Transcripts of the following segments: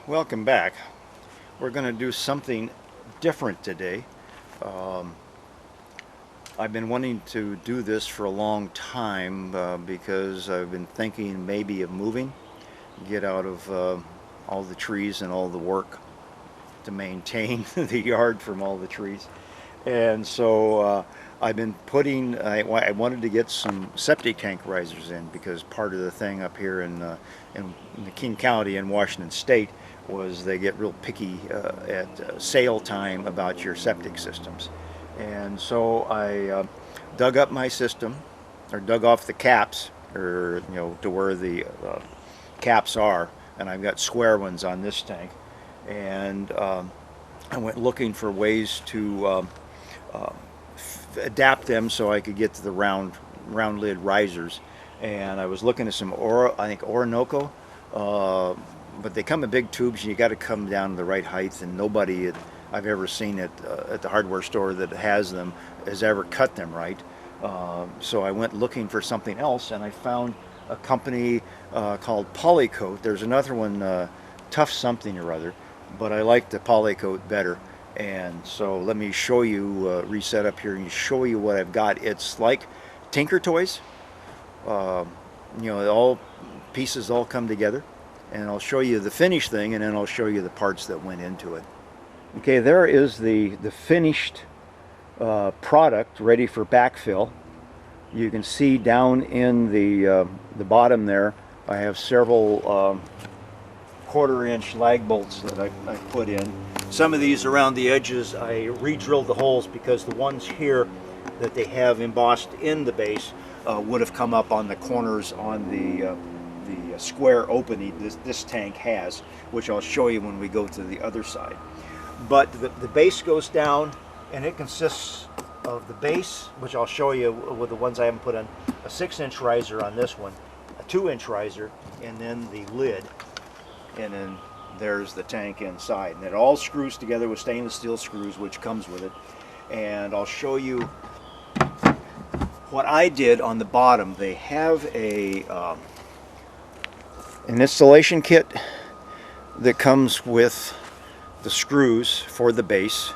Welcome back. We're going to do something different today. Um, I've been wanting to do this for a long time because I've been thinking maybe of moving, get out of all the trees and all the work to maintain the yard from all the trees. And so I've been I wanted to get some septic tank risers in because part of the thing up here in King County in Washington State was they get real picky at sale time about your septic systems. And so I dug up my system, or dug off the caps, or to where the caps are, and I've got square ones on this tank. And I went looking for ways to adapt them so I could get to the round lid risers. And I was looking at some Orinoco, but they come in big tubes and you got to come down to the right height, and nobody I've ever seen at the hardware store that has them has ever cut them right. So I went looking for something else, and I found a company called Polycoat. There's another one, Tough something or other, but I like the Polycoat better. And so let me show you, reset up here and show you what I've got. It's like Tinker Toys. All pieces all come together, and I'll show you the finished thing, and then I'll show you the parts that went into it. Okay, there is the finished product ready for backfill. You can see down in the bottom there, I have several 1/4-inch lag bolts that I put in. Some of these around the edges I re-drilled the holes because the ones here that they have embossed in the base would have come up on the corners on the square opening this tank has, which I'll show you when we go to the other side. But the base goes down, and it consists of the base, which I'll show you with the ones I haven't put on, a 6-inch riser on this one, a 2-inch riser, and then the lid, and then there's the tank inside. And it all screws together with stainless steel screws, which comes with it. And I'll show you what I did on the bottom. They have an installation kit that comes with the screws for the base,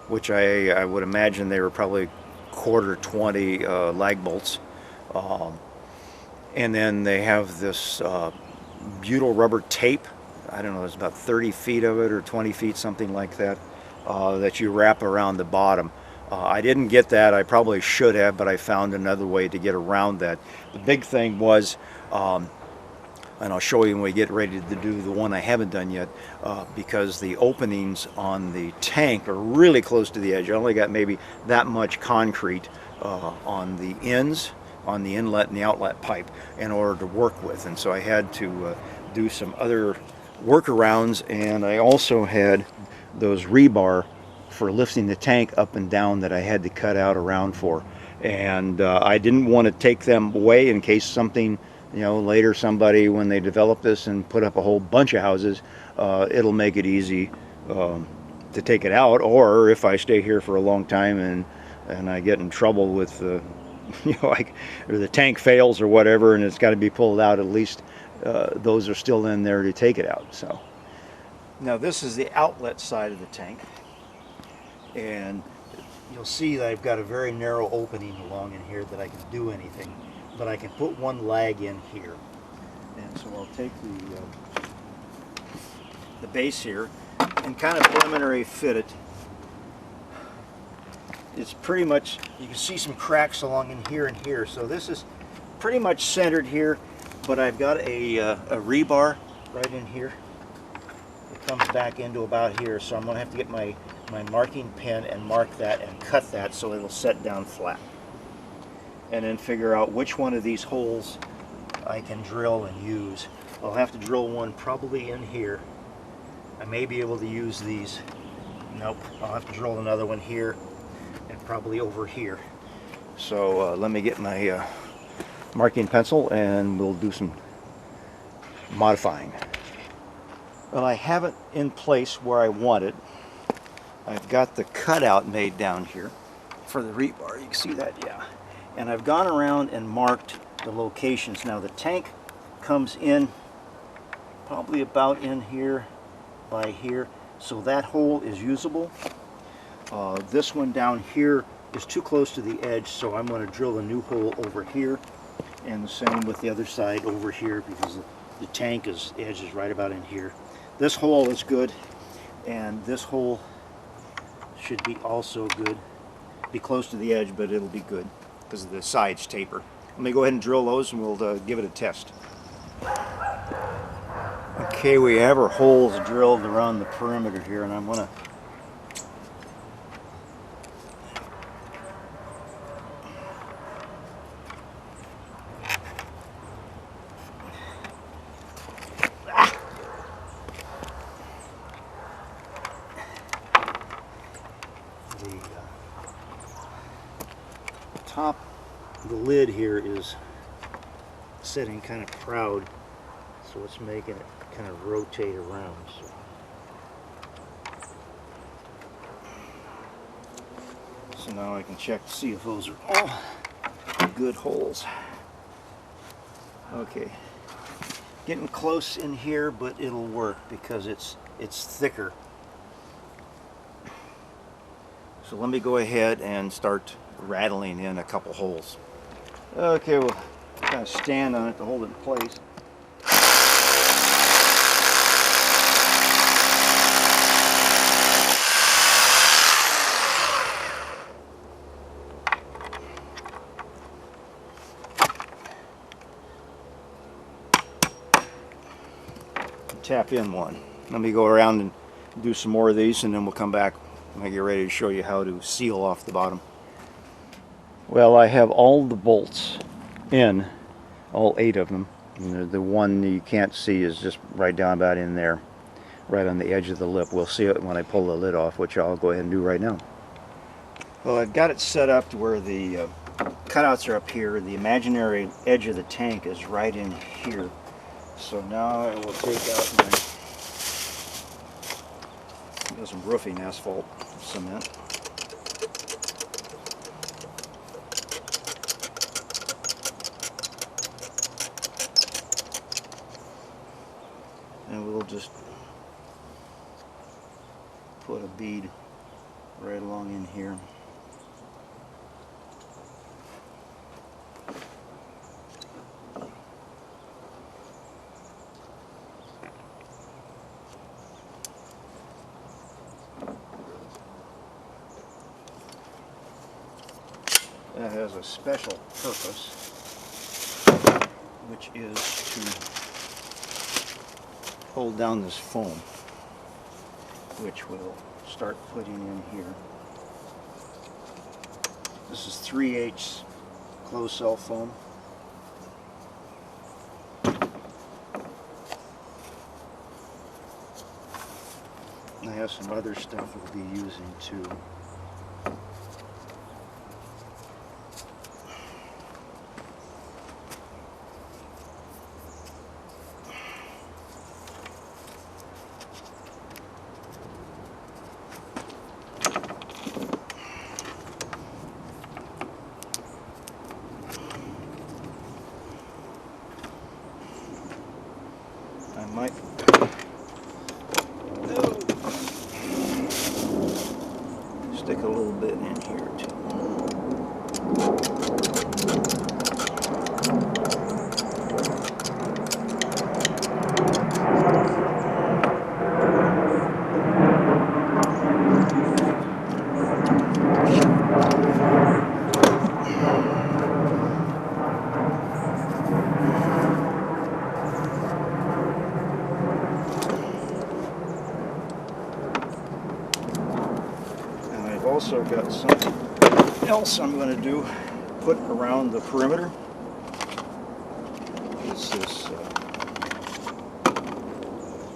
which I would imagine they were probably 1/4 20 lag bolts. And then they have this butyl rubber tape. I don't know, there's about 30 feet of it or 20 feet, something like that, that you wrap around the bottom. I didn't get that. I probably should have, but I found another way to get around that. The big thing was, and I'll show you when we get ready to do the one I haven't done yet, because the openings on the tank are really close to the edge. I only got maybe that much concrete on the ends, on the inlet and the outlet pipe in order to work with. And so I had to do some other workarounds, and I also had those rebar for lifting the tank up and down that I had to cut out around for. And I didn't want to take them away in case something, later somebody, when they develop this and put up a whole bunch of houses, it'll make it easy to take it out. Or if I stay here for a long time and I get in trouble with or the tank fails or whatever and it's got to be pulled out, at least those are still in there to take it out. So now this is the outlet side of the tank, and you'll see that I've got a very narrow opening along in here that I can do anything, but I can put one lag in here. And so I'll take the base here and kind of preliminary fit it. It's pretty much, you can see some cracks along in here and here, so this is pretty much centered here, but I've got a rebar right in here. It comes back into about here, so I'm going to have to get my marking pen and mark that and cut that so it'll set down flat. And then figure out which one of these holes I can drill and use. I'll have to drill one probably in here. I may be able to use these. Nope, I'll have to drill another one here and probably over here. So let me get my marking pencil and we'll do some modifying. Well, I have it in place where I want it. I've got the cutout made down here for the rebar. You can see that, yeah. And I've gone around and marked the locations. Now the tank comes in probably about in here, by here, so that hole is usable. This one down here is too close to the edge, so I'm going to drill a new hole over here, and the same with the other side over here, because the tank is, the edge is right about in here. This hole is good, and this hole should be also good. Be close to the edge, but it'll be good because the sides taper. Let me go ahead and drill those, and we'll give it a test. Okay, we have our holes drilled around the perimeter here, and I'm going to top, the lid here is sitting kind of proud, so it's making it kind of rotate around. So now I can check to see if those are all good holes. Okay, getting close in here, but it'll work because it's thicker. So let me go ahead and start rattling in a couple holes. Okay, we'll kind of stand on it to hold it in place. Tap in one. Let me go around and do some more of these, and then we'll come back when I get ready to show you how to seal off the bottom. Well, I have all the bolts in, all 8 of them. And the one you can't see is just right down about in there, right on the edge of the lip. We'll see it when I pull the lid off, which I'll go ahead and do right now. Well, I've got it set up to where the cutouts are up here. The imaginary edge of the tank is right in here. So now I will take out some roofing asphalt cement. And we'll just put a bead right along in here. That has a special purpose, which is to hold down this foam, which we'll start putting in here. This is 3/8 closed cell foam. I have some other stuff we'll be using too. I might stick a little bit in here too. I've also got something else I'm going to do, put around the perimeter. It's this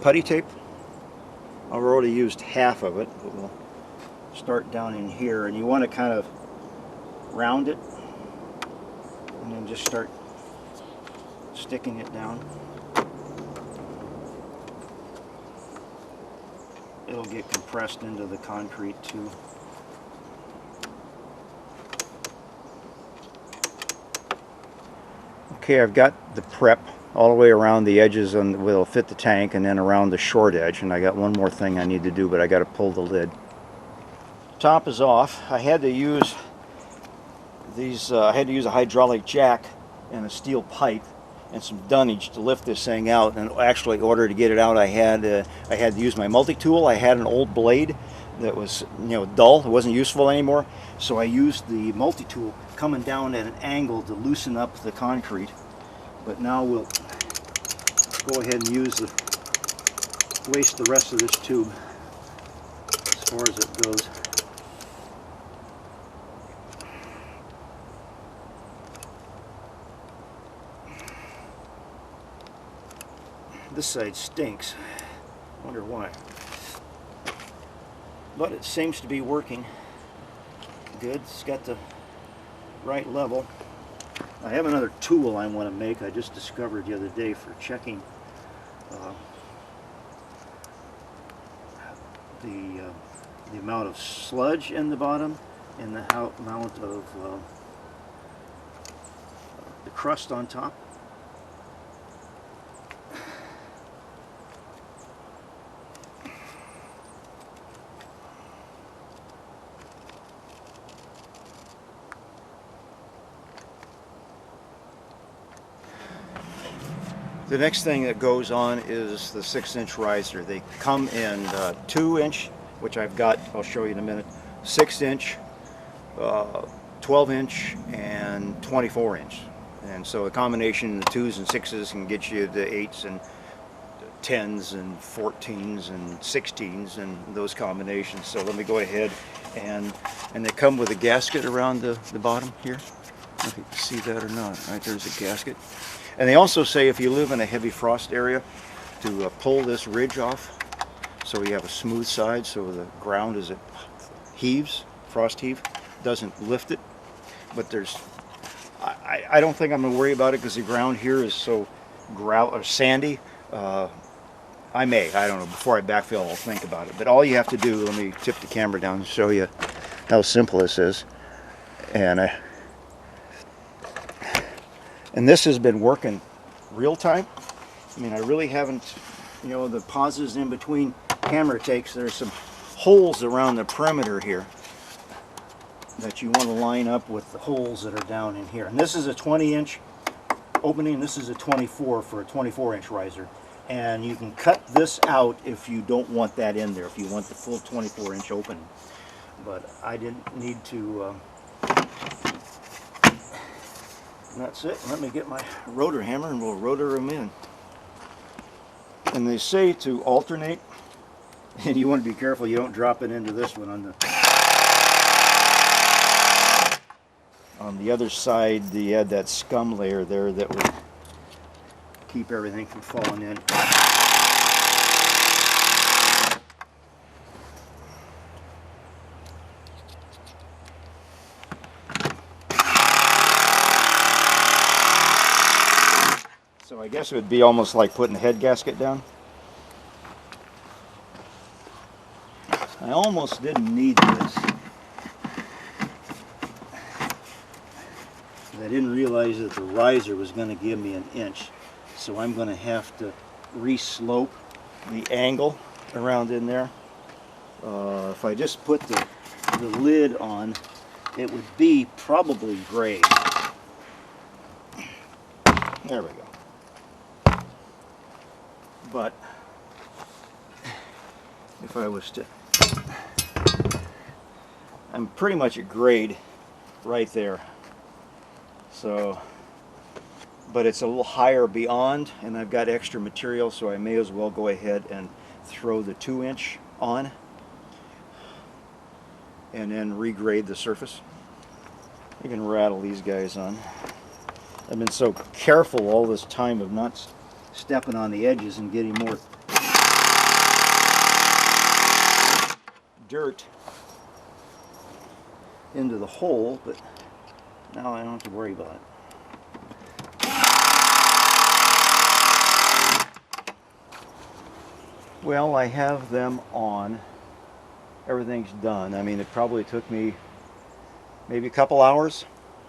putty tape. I've already used half of it, but we'll start down in here, and you want to kind of round it and then just start sticking it down. It'll get compressed into the concrete too. Okay, I've got the prep all the way around the edges and will fit the tank, and then around the short edge. And I got one more thing I need to do, but I got to pull the lid. Top is off. I had to use these. I had to use a hydraulic jack and a steel pipe and some dunnage to lift this thing out. And actually, in order to get it out, I had to use my multi-tool. I had an old blade that was, dull. It wasn't useful anymore. So I used the multi-tool coming down at an angle to loosen up the concrete. But now we'll go ahead and waste the rest of this tube as far as it goes. This side stinks. I wonder why. But it seems to be working good. It's got the right level. I have another tool I want to make. I just discovered the other day for checking the amount of sludge in the bottom and the amount of the crust on top. The next thing that goes on is the 6-inch riser. They come in 2-inch, which I've got, I'll show you in a minute, 6-inch, 12-inch, and 24-inch. And so a combination of the 2s and 6s can get you the 8s and 10s and 14s and 16s and those combinations. So let me go ahead and they come with a gasket around the bottom here. I don't know if you can see that or not. Right, there's a gasket. And they also say if you live in a heavy frost area to pull this ridge off so you have a smooth side, so the ground as it heaves, frost heave, doesn't lift it. But I don't think I'm going to worry about it because the ground here is so sandy. I don't know, before I backfill I'll think about it. But all you have to do, let me tip the camera down and show you how simple this is. And this has been working real time. I mean, I really haven't, the pauses in between camera takes, there's some holes around the perimeter here that you want to line up with the holes that are down in here. And this is a 20-inch opening, this is a 24 for a 24-inch riser. And you can cut this out if you don't want that in there, if you want the full 24-inch opening. But I didn't need to... And that's it. Let me get my rotor hammer and we'll rotor them in. And they say to alternate, and you want to be careful you don't drop it into this one. On the other side, you had that scum layer there that would keep everything from falling in. So I guess it would be almost like putting a head gasket down. I almost didn't need this. I didn't realize that the riser was going to give me an inch. So I'm going to have to re-slope the angle around in there. If I just put the lid on, it would be probably grade. There we go. But if I was to, I'm pretty much at grade right there. So, but it's a little higher beyond, and I've got extra material, so I may as well go ahead and throw the 2-inch on and then regrade the surface. You can rattle these guys on. I've been so careful all this time of not stepping on the edges and getting more dirt into the hole, but now I don't have to worry about it. Well, I have them on. Everything's done. I mean, it probably took me maybe a couple hours,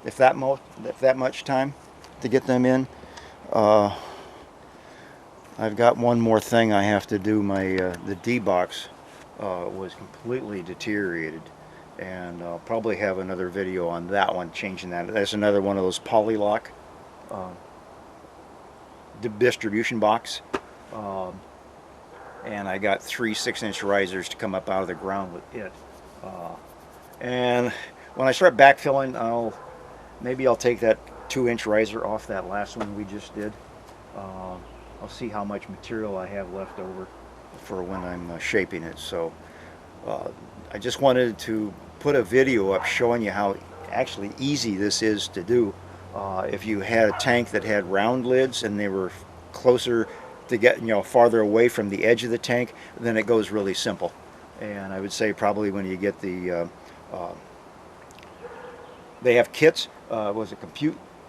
if that much time to get them in. I've got one more thing I have to do. My the D-box was completely deteriorated, and I'll probably have another video on that one, changing that. That's another one of those PolyLoc uh, distribution box. Um, and I got 3 6-inch risers to come up out of the ground with it. And when I start backfilling, maybe I'll take that 2-inch riser off that last one we just did. I'll see how much material I have left over for when I'm shaping it. So I just wanted to put a video up showing you how actually easy this is to do. If you had a tank that had round lids and they were closer to get, farther away from the edge of the tank, then it goes really simple. And I would say probably when you get the they have kits. Was it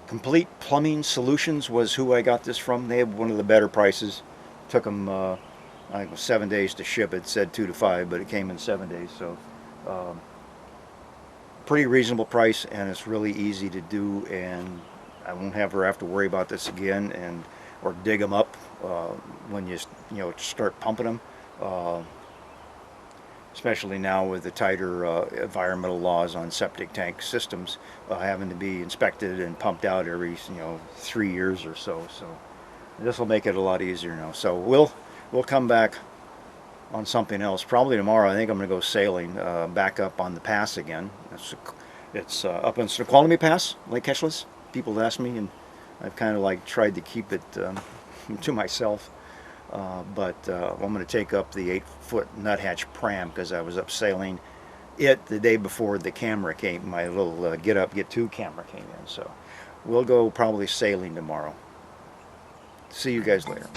Complete Plumbing Solutions was who I got this from. They have one of the better prices. Took them I think it was 7 days to ship. It said 2 to 5, but it came in 7 days. So pretty reasonable price, and it's really easy to do, and I won't have to worry about this again, or dig them up when you start pumping them. Especially now with the tighter environmental laws on septic tank systems, having to be inspected and pumped out every 3 years or so. So this will make it a lot easier now. So we'll come back on something else probably tomorrow. I think I'm going to go sailing back up on the pass again. It's up in Snoqualmie Pass, Lake Ketchlis. People ask me, and I've kind of tried to keep it to myself. But I'm going to take up the 8-foot nuthatch pram because I was up sailing it the day before the camera came. My little get up, get to camera came in. So we'll go probably sailing tomorrow. See you guys later.